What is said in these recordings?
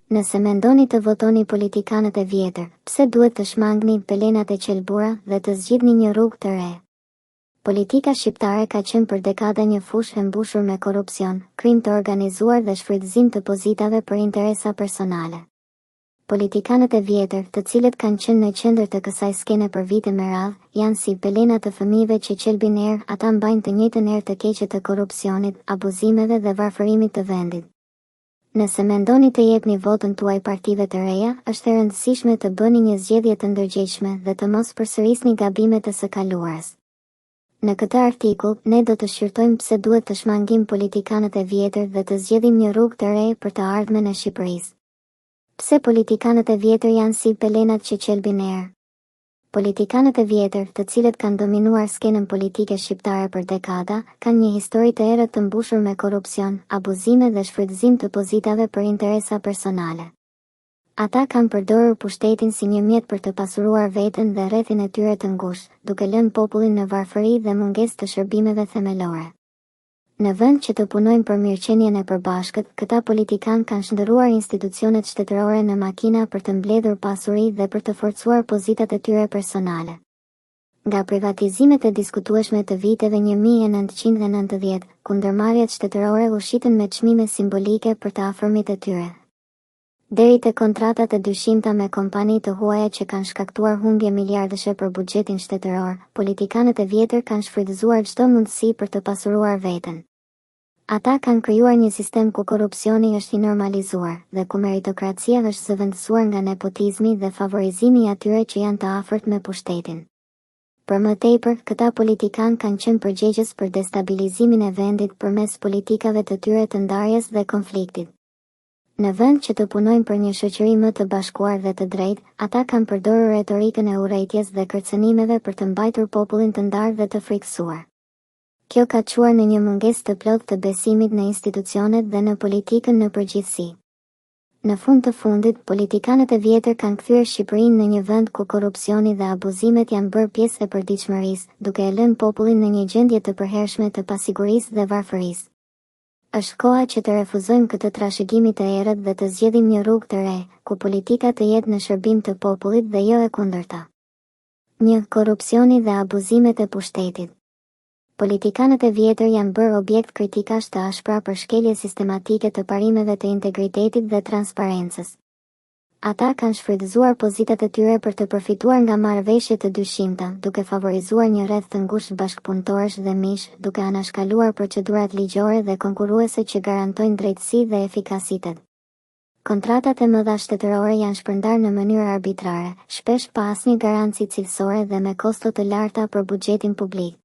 Nëse mendoni të votoni politikanët e vjetër, pse duhet të shmangni pelenat e qelbura dhe të zgjidhni një rrugë të re? Politika shqiptare ka qenë për dekada një fushë e mbushur me korrupsion, krim të organizuar dhe shfrytëzim të pozitave për interesa personale. Politikanët e vjetër, të cilët kanë qenë në qendër të kësaj skene për vite me radhë, janë si pelena të fëmijëve që qelbin erë, ata mbajnë të njëjtën erë të keqe të korrupsionit, abuzimeve dhe varfërimit të vendit. Nëse mendoni të jepni votën tuaj partive të reja, është e rëndësishme të bëni një zgjedhje të ndërgjegjshme dhe të mos përsërisni gabimet e së kaluarës. Në këtë artikull, ne do të shqyrtojmë pse duhet të shmangim politikanët e vjetër dhe të zgjedhim një rrugë të re për të ardhmen e Shqipërisë. Pse politikanët e vjetër janë si pelenat që qelbin erë? Politikanët e vjetër, të cilët kanë dominuar skenën politike shqiptare për dekada, kanë një histori të errët të mbushur me korrupsion, abuzime dhe shfrytëzim të pozitave për interesa personale. Ata kanë përdorur pushtetin si një mjet për të pasuruar veten dhe rrethin e tyre të ngushtë, duke lënë popullin në varfëri dhe mungesë të shërbimeve themelore. Në vend që të punojnë për mirëqenien e përbashkët, këta politikanë kanë shndërruar institucionet shtetërore në makina për të mbledhur pasuri dhe për të forcuar pozitat e tyre personale. Nga privatizimet e diskutueshme të viteve 1990, ku ndërmarrjet shtetërore u shitën me çmime simbolike për të afërmit e tyre, deri te kontratat e dyshimta me kompani të huaja që kanë shkaktuar humbje miliardësh për buxhetin shtetëror, politikanët e vjetër kanë shfrytëzuar çdo mundësi për të pasuruar veten. Ata kanë krijuar një sistem ku korrupsioni është i normalizuar dhe ku meritokracia është zëvendësuar nga nepotizmi dhe favorizimi i atyre që janë të afërt me pushtetin. Për më tepër, këta politikanë kanë qenë përgjegjës për destabilizimin e vendit përmes politikave të tyre të ndarjes dhe konfliktit. Në vend që të punojnë për një shoqëri më të bashkuar dhe të drejtë, ata kanë përdorur retorikën e urrejtjes dhe kërcënimeve për të mbajtur popullin të ndarë dhe të frikësuar. Kjo ka çuar në një mungesë të plotë të besimit në institucionet dhe në politikën në përgjithësi. Në fund të fundit, politikanët e vjetër kanë kthyer Shqipërinë në një vend ku korrupsioni dhe abuzimet janë bërë pjesë e përditshmërisë, duke e lënë popullin në një gjendje të përhershme të pasigurisë dhe varfërisë. Është koha që të refuzojmë këtë trashëgimi të errët dhe të zgjedhim një rrugë të re, ku politika të jetë në shërbim të popullit dhe jo e kundërta. 1. Korrupsioni dhe abuzimet e pushtetit. Politikanët e vjetër janë bërë objekt kritikash të ashpra për shkelje sistematike të parimeve të integritetit dhe transparencës. Ata kanë shfrytëzuar pozitat e tyre për të përfituar nga marrëveshje të dyshimta, duke favorizuar një rreth të ngushtë bashkëpunëtorësh dhe mish, duke anashkaluar procedurat ligjore dhe konkurruese që garantojnë drejtësi dhe efikasitet. Kontratat e mëdha shtetërore janë shpërndarë në mënyrë arbitrare, shpesh pa asnjë garanci cilësore dhe me kosto të larta për buxhetin publik.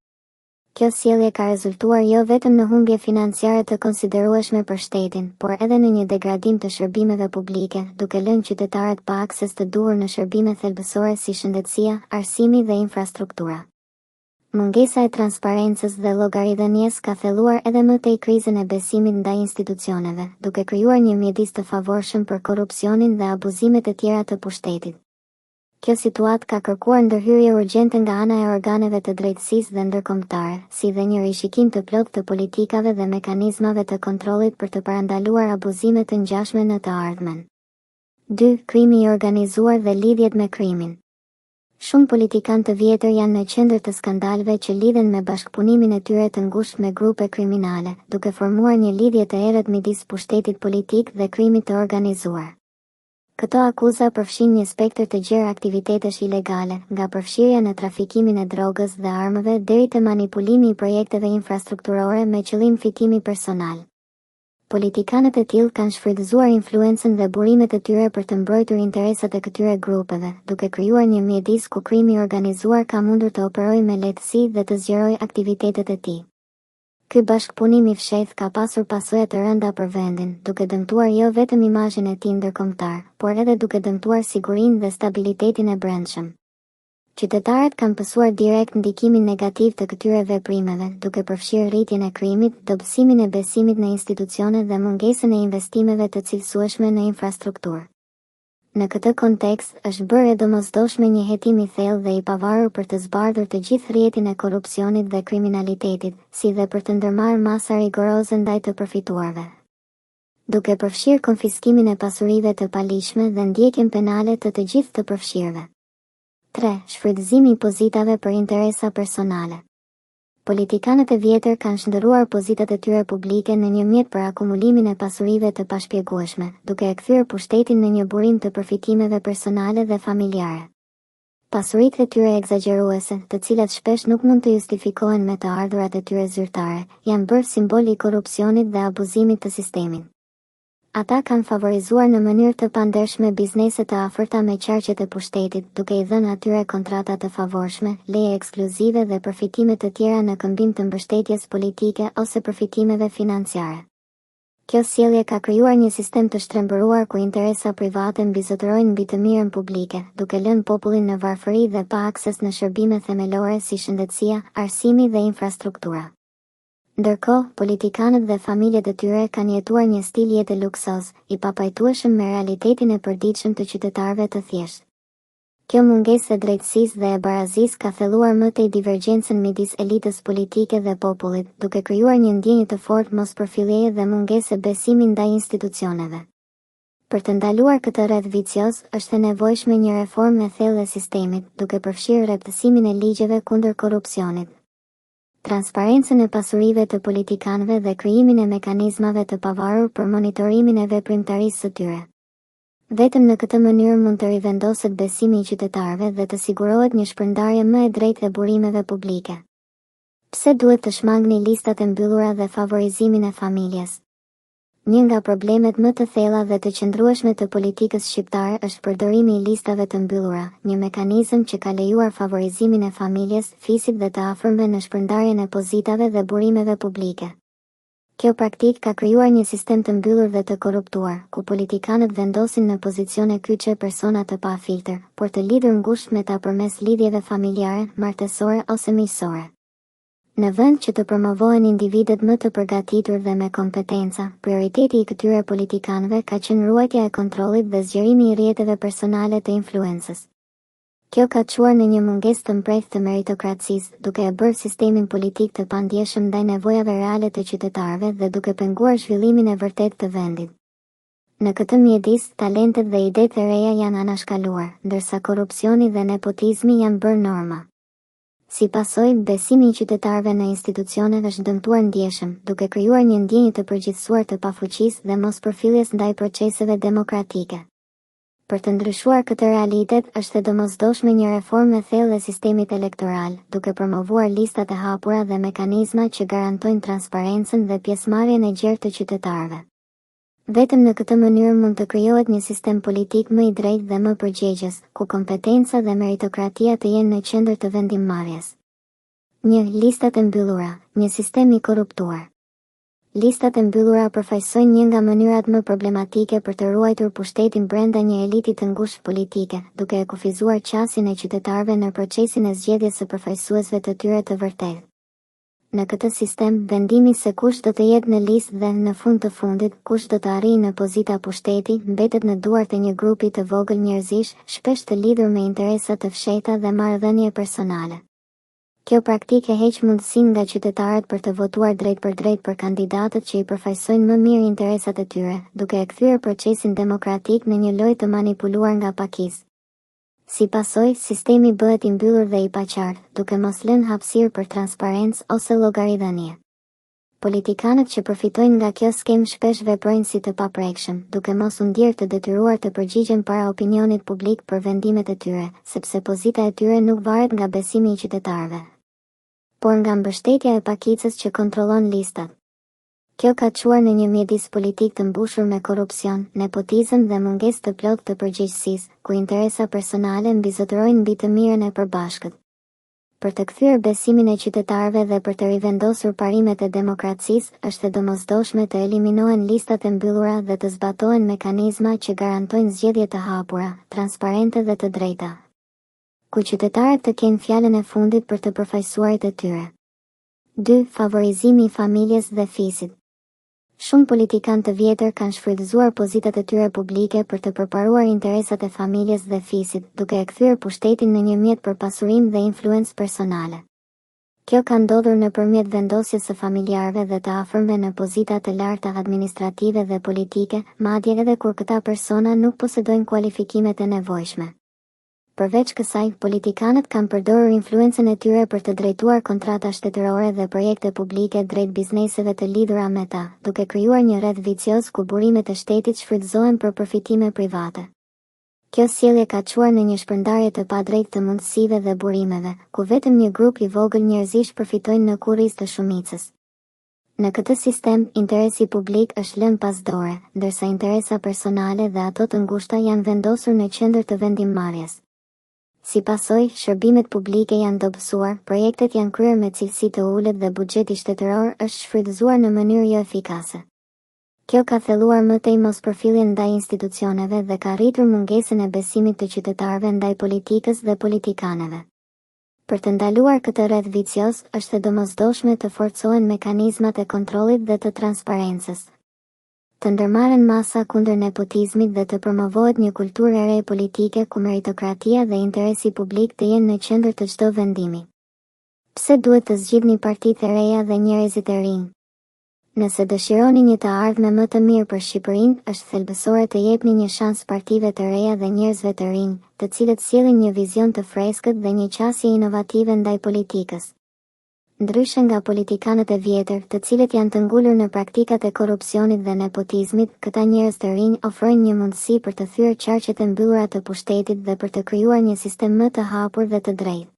Kjo sjellje ka rezultuar jo vetëm në humbje financiare të konsiderueshme për shtetin, por edhe në një degradim të shërbimeve publike, duke lënë qytetarët pa akses të duhur në shërbime thelbësore si shëndetësia, arsimi dhe infrastruktura. Mungesa e transparencës dhe llogaridhënies ka thelluar edhe më tej krizën e besimit ndaj institucioneve, duke krijuar një mjedis të favorshëm për korrupsionin dhe abuzimet e tjera të pushtetit. Kjo situatë ka kërkuar ndërhyrje urgjente nga ana e organeve të drejtësisë dhe ndërkombëtare, si dhe një rishikim të plotë të politikave dhe mekanizmave të kontrollit për të parandaluar abuzimet të ngjashme në të ardhmen. 2. Krimi i organizuar dhe lidhjet me krimin. Shumë politikanë të vjetër janë në qendër të skandaleve që lidhen me bashkëpunimin e tyre të ngushtë me grupe kriminale, duke formuar një lidhje të errët midis pushtetit politik dhe krimit të organizuar. Këto akuza përfshin një spektër të gjerë aktivitetesh ilegale, nga përfshirja në trafikimin e drogës dhe armëve deri te manipulimi i projekteve infrastrukturore me qëllim fitimi personal. Politikanët e tillë kanë shfrytëzuar influencën dhe burimet e tyre për të mbrojtur interesat e këtyre grupeve, duke krijuar një mjedis ku krimi i organizuar ka mundur të operojë me lehtësi dhe të zgjerojë aktivitetet e tij. Ky bashkëpunim i fshehtë ka pasur pasoja të rënda për vendin, duke dëmtuar jo vetëm imazhin e tij ndërkombëtar, por edhe duke dëmtuar sigurinë dhe stabilitetin e brendshëm. Qytetarët kanë pësuar direkt ndikimin negativ të këtyre veprimeve, duke përfshirë rritjen e krimit, dobësimin e besimit në institucione dhe mungesën e investimeve të cilësueshme në infrastrukturë. Në këtë kontekst, është bërë e domosdoshme një hetim i thellë dhe i pavarur për të zbardhur të gjithë rrjetin e korrupsionit dhe kriminalitetit, si dhe për të ndërmarrë masa rigoroze ndaj të përfituarve. duke përfshirë konfiskimin e pasurive të paligjshme dhe ndjekjen penale të të gjithë të përfshirëve. 3. Shfrytëzimi i pozitave për interesa personale. Politikanët e vjetër kanë shndërruar pozitat e tyre publike në një mjet për akumulimin e pasurive të pashpjegueshme, duke e kthyer pushtetin në një burim të përfitimeve personale dhe familjare. Pasuritë e tyre egzageruese, të cilat shpesh nuk mund të justifikohen me të ardhurat e tyre zyrtare, janë bërë simbol i korrupsionit dhe abuzimit të sistemit. Ata kanë favorizuar në mënyrë të pandershme bizneset të afërta me qarqet e pushtetit, duke i dhënë atyre kontrata të favorshme, leje ekskluzive dhe përfitime të tjera në këmbim të mbështetjes politike ose përfitimeve financiare. Kjo sjellje ka krijuar një sistem të shtrembëruar ku interesa private mbizotërojnë mbi të mirën publike, duke lënë popullin në varfëri dhe pa akses në shërbime themelore si shëndetësia, arsimi dhe infrastruktura. Ndërkohë, politikanët dhe familjet e tyre kanë jetuar një stil jete luksoz, i papajtueshëm me realitetin e përditshëm të qytetarëve të thjeshtë. Kjo mungesë e drejtësisë dhe e barazisë ka thelluar më tej divergjencën midis elitës politike dhe popullit, duke krijuar një ndjenjë të fortë mospërfilljeje dhe mungesë besimi ndaj institucioneve. Për të ndaluar këtë rreth vicioz, është e nevojshme një reformë e thellë e sistemit, duke përfshirë rreptësimin e ligjeve kundër korrupsionit, transparencën e pasurive të politikanëve dhe krijimin e mekanizmave të pavarur për monitorimin e veprimtarisë së tyre. Vetëm në këtë mënyrë mund të rivendoset besimi i qytetarëve dhe të sigurohet një shpërndarje më e drejtë e burimeve publike. Pse duhet të shmangni listat e mbyllura dhe favorizimin e familjes? Një nga problemet më të thella dhe të qëndrueshme të politikës shqiptare është përdorimi i listave të mbyllura, një mekanizëm që ka lejuar favorizimin e familjes, fisit dhe të afërmve në shpërndarjen e pozitave dhe burimeve publike. Kjo praktikë ka krijuar një sistem të mbyllur dhe të korruptuar, ku politikanët vendosin në pozicione kyçe persona të pa filtër, por të lidhur ngushtë me ta përmes lidhjeve familjare, martësore ose miqësore. Në vend që të promovohen individet më të përgatitur dhe me kompetenca, prioriteti i këtyre politikanëve ka qenë ruajtja e kontrollit dhe zgjerimi i rrjeteve personale të influencës. Kjo ka çuar në një mungesë të mprejtë të meritokracisë, duke e bërë sistemin politik të pandjeshëm ndaj nevojave reale të qytetarëve dhe duke penguar zhvillimin e vërtetë të vendit. Në këtë mjedis, talentet dhe idetë e reja janë anashkaluar, ndërsa korrupsioni dhe nepotizmi janë bërë norma. Si pasojë, besimi i qytetarëve në institucionet është dëmtuar ndjeshëm, duke krijuar një ndjenjë të përgjithësuar të pafuqisë dhe mospërfilljes ndaj proceseve demokratike. Për të ndryshuar këtë realitet, është e domosdoshme një reformë e thellë e sistemit elektoral, duke promovuar listat e hapura dhe mekanizma që garantojnë transparencën dhe pjesëmarrjen e gjerë të qytetarëve. Vetëm në këtë mënyrë mund të krijohet një sistem politik më i drejtë dhe më përgjegjës, ku kompetenca dhe meritokratia të jenë në qendër të vendimmarrjes. 1. Listat e mbyllura, një sistem i korruptuar. Listat e mbyllura përfaqësojnë një nga mënyrat më problematike për të ruajtur pushtetin brenda një eliti të ngushtë politike, duke e kufizuar qasjen e qytetarëve në procesin e zgjedhjes së përfaqësuesve të tyre të vërtetë. Në këtë sistem, vendimi se kush do të jetë në listë dhe, në fund të fundit, kush do të arrijë në pozita pushteti, mbetet në duart e një grupi të vogël njerëzish, shpesh të lidhur me interesa të fshehta dhe marrëdhënie personale. Kjo praktikë heq mundësinë nga qytetarët për të votuar drejt për kandidatët që i përfaqësojnë më mirë interesat e tyre, duke e kthyer procesin demokratik në një lojë të manipuluar nga pakisë. Si pasojë, sistemi bëhet i mbyllur dhe i paqartë, duke mos lënë hapësirë për transparencë ose llogaridhënie. Politikanët që përfitojnë nga kjo skemë shpesh veprojnë si të paprekshëm, duke mos u ndjerë të detyruar të përgjigjen para opinionit publik për vendimet e tyre, sepse pozita e tyre nuk varet nga besimi i qytetarëve, por nga mbështetja e pakicës që kontrollon listat. Kjo ka çuar në një mjedis politik të mbushur me korrupsion, nepotizëm dhe mungesë të plotë të përgjegjësisë, ku interesa personale mbizotërojnë mbi të mirën e përbashkët. Për të kthyer besimin e qytetarëve dhe për të rivendosur parimet e demokracisë, është e domosdoshme të eliminohen listat e mbyllura dhe të zbatohen mekanizma që garantojnë zgjedhje të hapura, transparente dhe të drejta, ku qytetarët të kenë fjalën e fundit për të përfaqësuarit e tyre. 2. Favorizimi i familjes dhe fisit. Shumë politikanë të vjetër kanë shfrytëzuar pozitat e tyre publike për të përparuar interesat e familjes dhe fisit, duke e kthyer pushtetin në një mjet për pasurim dhe influencë personale. Kjo ka ndodhur nëpërmjet vendosjes së familjarëve dhe të afërmve në pozita të larta administrative dhe politike, madje edhe kur këta persona nuk posedojnë kualifikimet e nevojshme. Përveç kësaj, politikanët kanë përdorur influencën e tyre për të drejtuar kontrata shtetërore dhe projekte publike drejt bizneseve të lidhura me ta, duke krijuar një rreth vicioz ku burimet e shtetit shfrytëzohen për përfitime private. Kjo sjellje ka çuar në një shpërndarje të padrejtë të mundësive dhe burimeve, ku vetëm një grup i vogël njerëzish përfitojnë në kurriz të shumicës. Në këtë sistem, interesi publik është lënë pas dore, ndërsa interesa personale dhe ato të ngushta janë vendosur në qendër të vendimmarrjes. Si pasojë, shërbimet publike janë dobësuar, projektet janë kryer me cilësi të ulët dhe buxheti shtetëror është shfrytëzuar në mënyrë jo efikase. Kjo ka thelluar më tej mospërfilljen ndaj institucioneve dhe ka rritur mungesën e besimit të qytetarëve ndaj politikës dhe politikanëve. Për të ndaluar këtë rreth vicioz, është e domosdoshme të forcohen mekanizmat e kontrollit dhe të transparencës. Të ndërmarren masa kundër nepotizmit dhe të promovohet një kulturë e re politike ku meritokratia dhe interesi publik të jenë në qendër të çdo vendimi. Pse duhet të zgjidhni partitë e reja dhe njerëzit e rinj? Nëse dëshironi një të ardhme më të mirë për Shqipërinë, është thelbësore të jepni një shans partive të reja dhe njerëzve të rinj, të cilët sjellin një vizion të freskët dhe një qasje inovative ndaj politikës. Ndryshe nga politikanët e vjetër, të cilët janë të ngulur në praktikat e korrupsionit dhe nepotizmit, këta njerëz të rinj ofrojnë një mundësi për të thyer qarqet e mbyllura të pushtetit dhe për të krijuar një sistem më të hapur dhe të drejtë.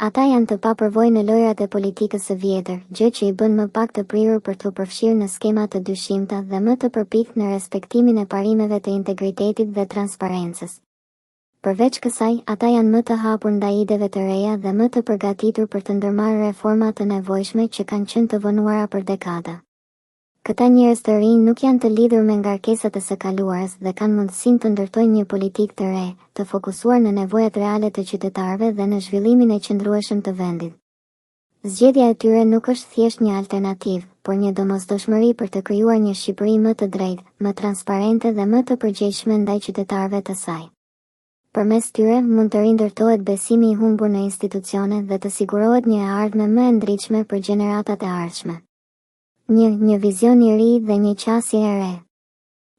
Ata janë të papërvojë në lojrat e politikës së vjetër, gjë që i bën më pak të prirur për të përfshirë në skema të dyshimta dhe më të përpikt në respektimin e parimeve të integritetit dhe transparencës. Përveç kësaj, ata janë më të hapur ndaj ideve të reja dhe më të përgatitur për të ndërmarrë reforma të nevojshme që kanë qenë të vonuara për dekada. Këta njerëz të rinj nuk janë të lidhur me ngarkesat e së kaluarës dhe kanë mundësinë të ndërtojnë një politikë të re, të fokusuar në nevojat reale të qytetarëve dhe në zhvillimin e qëndrueshëm të vendit. Zgjedhja e tyre nuk është thjesht një alternativë, por një domosdoshmëri për të krijuar një Shqipëri më të drejtë, më transparente dhe më të përgjegjshme ndaj qytetarëve të saj. Përmes tyre mund të rindërtohet besimi i humbur në institucione dhe të sigurohet një ardhme më e ndritshme për gjeneratat e ardhshme. Një vizion i ri dhe një qasje e re.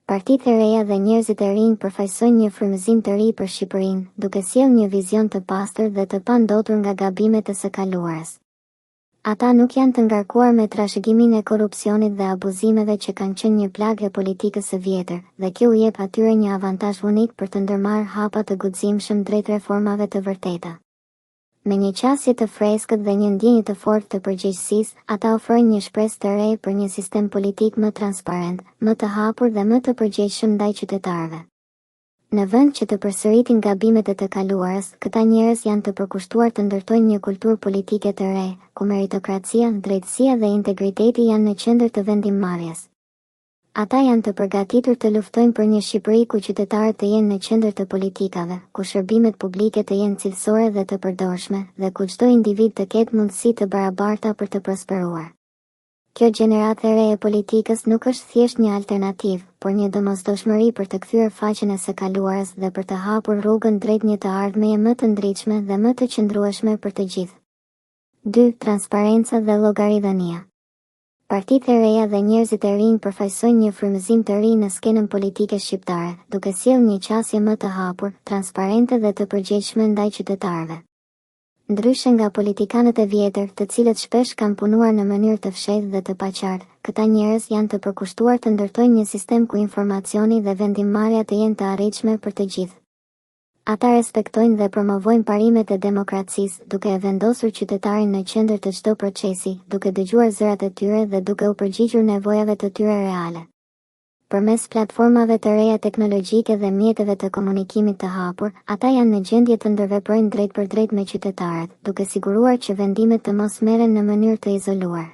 Partitë e reja dhe njerëzit e rinj përfaqësojnë një frymëzim të ri për Shqipërinë, duke sjellë një vizion të pastër dhe të pandotur nga gabimet e së kaluarës. Ata nuk janë të ngarkuar me trashëgimin e korrupsionit dhe abuzimeve që kanë qenë një plagë e politikës së vjetër, dhe kjo u jep atyre një avantazh unik për të ndërmarrë hapa të guximshëm drejt reformave të vërteta. Me një qasje të freskët dhe një ndjenjë të fortë të përgjegjësisë, ata ofrojnë një shpresë të re për një sistem politik më transparent, më të hapur dhe më të përgjegjshëm ndaj qytetarëve. Në vend që të përsëritin gabimet e të kaluarës, këta njerëz janë të përkushtuar të ndërtojnë një kulturë politike të re, ku meritokracia, drejtësia dhe integriteti janë në qendër të vendimmarrjes. Ata janë të përgatitur të luftojnë për një Shqipëri ku qytetarët të jenë në qendër të politikave, ku shërbimet publike të jenë cilësore dhe të përdorshme, dhe ku çdo individ të ketë mundësi të barabarta për të prosperuar. Kjo gjeneratë e re e politikës nuk është thjesht një alternativë, por një domosdoshmëri për të kthyer faqen e së kaluarës dhe për të hapur rrugën drejt një të ardhmeje më të ndritshme dhe më të qëndrueshme për të gjithë. 2. Transparenca dhe llogaridhënia. Partitë e reja dhe njerëzit e rinj përfaqësojnë një frymëzim të ri në skenën politike shqiptare, duke sjellë një qasje më të hapur, transparente dhe të përgjegjshme ndaj qytetarëve. Ndryshe nga politikanët e vjetër, të cilët shpesh kanë punuar në mënyrë të fshehtë dhe të paqartë, këta njerëz janë të përkushtuar të ndërtojnë një sistem ku informacioni dhe vendimmarrja të jenë të arritshme për të gjithë. Ata respektojnë dhe promovojnë parimet e demokracisë, duke e vendosur qytetarin në qendër të çdo procesi, duke dëgjuar zërat e tyre dhe duke u përgjigjur nevojave të tyre reale. Përmes platformave të reja teknologjike dhe mjeteve të komunikimit të hapur, ata janë në gjendje të ndërveprojnë drejt për drejt me qytetarët, duke siguruar që vendimet të mos merren në mënyrë të izoluar,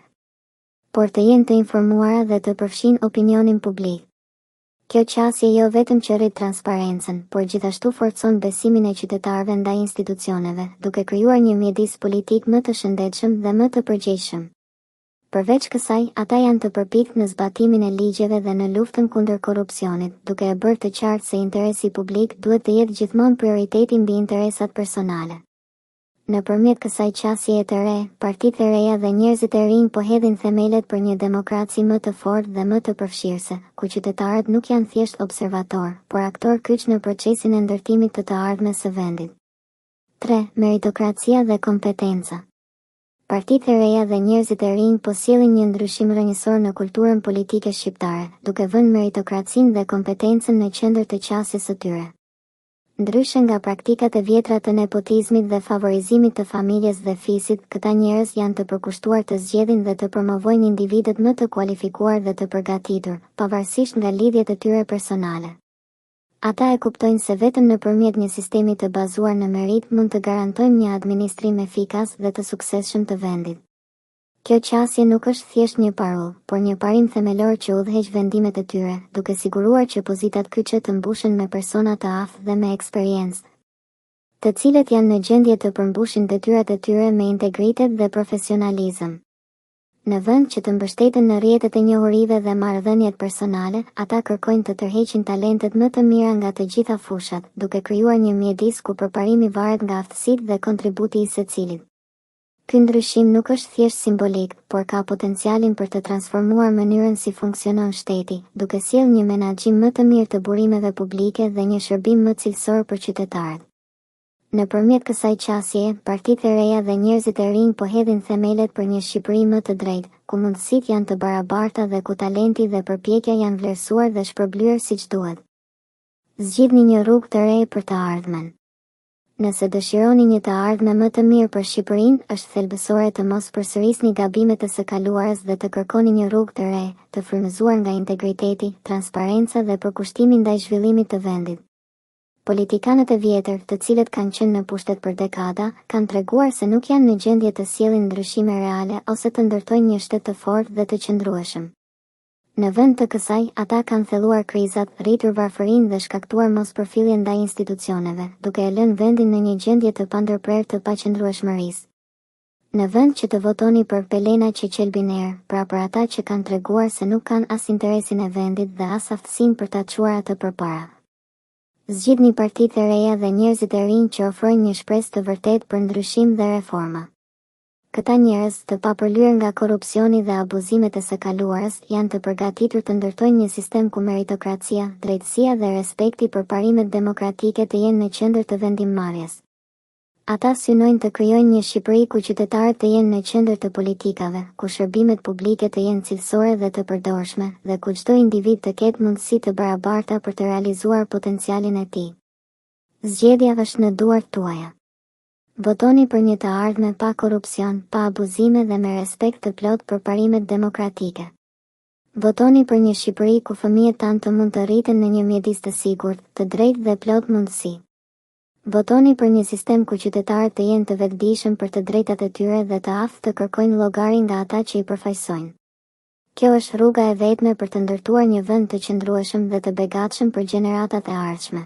por të jenë të informuara dhe të përfshin opinionin publik. Kjo qasje jo vetëm që rrit transparencën, por gjithashtu forcon besimin e qytetarëve ndaj institucioneve, duke krijuar një mjedis politik më të shëndetshëm dhe më të përgjegjshëm. Përveç kësaj, ata janë të përpikt në zbatimin e ligjeve dhe në luftën kundër korrupsionit, duke e bërë të qartë se interesi publik duhet të jetë gjithmonë prioriteti mbi interesat personale. Nëpërmjet kësaj qasjeje të re, partitë e reja dhe njerëzit e rinj po hedhin themelet për një demokraci më të fortë dhe më të përfshirëse, ku qytetarët nuk janë thjesht observator, por aktor kyç në procesin e ndërtimit të ardhmes së vendit. 3. Meritokracia dhe kompetenca. Partitë e reja dhe njerëzit e rinj po sjellin një ndryshim rrënjësor në kulturën politike shqiptare, duke vënë meritokracinë dhe kompetencën në qendër të qasjes së tyre. Ndryshe nga praktikat e vjetra të nepotizmit dhe favorizimit të familjes dhe fisit, këta njerëz janë të përkushtuar të zgjedhin dhe të promovojnë individët më të kualifikuar dhe të përgatitur, pavarësisht nga lidhjet e tyre personale. Ata e kuptojnë se vetëm nëpërmjet një sistemi të bazuar në merit mund të garantojmë një administrim efikas dhe të suksesshëm të vendit. Kjo qasje nuk është thjesht një parollë, por një parim themelor që udhëheq vendimet e tyre, duke siguruar që pozitat kyçe të mbushen me persona të aftë dhe me eksperiencë, të cilët janë në gjendje të përmbushin detyrat e tyre me integritet dhe profesionalizëm. Në vend që të mbështeten në rrjetet e njohurive dhe marrëdhëniet personale, ata kërkojnë të tërheqin talentet më të mira nga të gjitha fushat, duke krijuar një mjedis ku përparimi varet nga aftësitë dhe kontributi i secilit. Ky ndryshim nuk është thjesht simbolik, por ka potencialin për të transformuar mënyrën si funksionon shteti, duke sjellë një menaxhim më të mirë të burimeve publike dhe një shërbim më cilësor për qytetarët. Nëpërmjet kësaj qasjeje, partitë e reja dhe njerëzit e rinj po hedhin themelet për një Shqipëri më të drejtë, ku mundësitë janë të barabarta dhe ku talenti dhe përpjekja janë vlerësuar dhe shpërblyer siç duhet. Zgjidhni një rrugë të re për të ardhmen. Nëse dëshironi një të ardhme më të mirë për Shqipërinë, është thelbësore të mos përsërisni gabimet e së kaluarës dhe të kërkoni një rrugë të re, të frymëzuar nga integriteti, transparenca dhe përkushtimi ndaj zhvillimit të vendit. Politikanët e vjetër, të cilët kanë qenë në pushtet për dekada, kanë treguar se nuk janë në gjendje të sjellin ndryshime reale ose të ndërtojnë një shtet të fortë dhe të qëndrueshëm. Në vend të kësaj, ata kanë thelluar krizat, rritur varfërinë dhe shkaktuar mospërfillje ndaj institucioneve, duke e lënë vendin në një gjendje të pandërprerë të paqëndrueshmërisë. Në vend që të votoni për Pelena Çeçelbiner, pra për ata që kanë treguar se nuk kanë as interesin e vendit dhe as aftësinë për ta çuar atë përpara. Zgjidhni partitë e reja dhe njerëzit e rinj që ofrojnë një shpresë të vërtetë për ndryshim dhe reforma. Këta njerëz, të papërlyer nga korrupsioni dhe abuzimet e së kaluarës, janë të përgatitur të ndërtojnë një sistem ku meritokracia, drejtësia dhe respekti për parimet demokratike të jenë në qendër të vendimmarrjes. Ata synojnë të krijojnë një Shqipëri ku qytetarët të jenë në qendër të politikave, ku shërbimet publike të jenë cilësore dhe të përdorshme, dhe ku çdo individ të ketë mundësi të barabarta për të realizuar potencialin e tij. Zgjedhja është në duart tuaja. Votoni për një të ardhme pa korrupsion, pa abuzime dhe me respekt të plot për parimet demokratike. Votoni për një Shqipëri ku fëmijët tanë të mund të rriten në një mjedis të sigurt, të drejtë dhe plot mundësi. Votoni për një sistem ku qytetarët të jenë të vetëdijshëm për të drejtat e tyre dhe të aftë të kërkojnë llogari nga ata që i përfaqësojnë. Kjo është rruga e vetme për të ndërtuar një vend të qëndrueshëm dhe të begatshëm për gjeneratat e ardhshme.